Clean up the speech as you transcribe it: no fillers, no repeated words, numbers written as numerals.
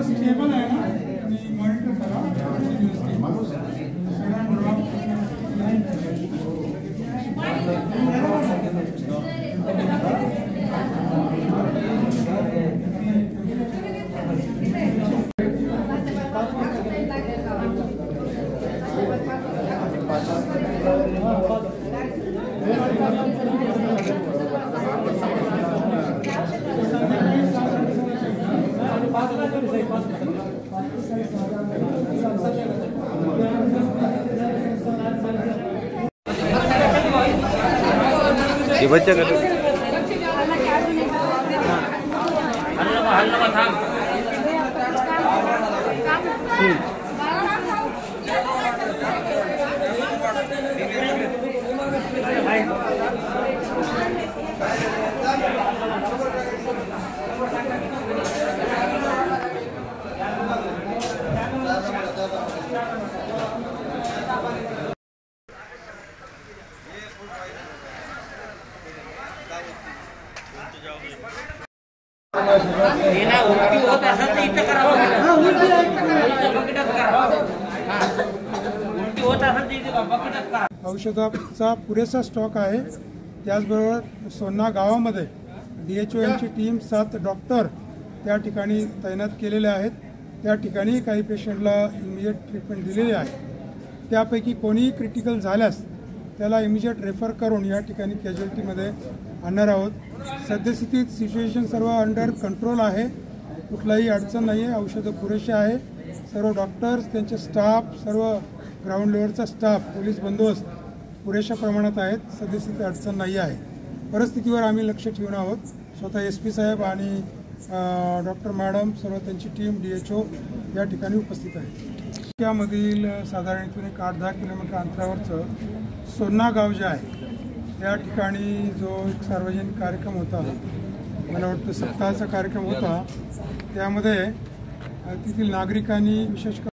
Stable आहे ना आणि मॉनिटर करा ये बच्चा का औषधाचा पुरेसा स्टॉक आहे। त्याचबरोबर सोन्ना गावामध्ये DHO यांची टीम 7 डॉक्टर त्या ठिकाणी तैनात केलेले आहेत। त्या ठिकाणी काही पेशंटला इमिजिएट ट्रीटमेंट दिलेली आहे। त्यापैकी कोणीही क्रिटिकल झाल्यास त्याला इमिजिएट रेफर करून या ठिकाणी कॅज्युअल्टीमध्ये आणणार आहोत। सद्यस्थितीत सिच्युएशन सर्व अंडर कंट्रोल आहे, कुठलाही अडचण नाही आहे, औषधं पुरेसे आहे। सर्व डॉक्टर्स, त्यांचे स्टाफ, सर्व ग्राउंड लेवलचा स्टाफ, पोलीस बंदोबस्त पुरेशा प्रमाणात आहेत। सद्यस्थिती अडचण नाही आहे। परिस्थितीवर आम्ही लक्ष ठेवून आहोत। स्वतः SP साहेब आणि डॉक्टर मॅडम, सर्व त्यांची टीम DHO या ठिकाणी उपस्थित आहे। त्यामधील साधारण इथून 8-10 किलोमीटर अंतरावरचं सोन्ना गाव जे आहे त्या ठिकाणी जो एक सार्वजनिक कार्यक्रम होता, मला वाटतं सप्ताहाचा कार्यक्रम होता, त्यामध्ये तेथील नागरिकांनी विशेष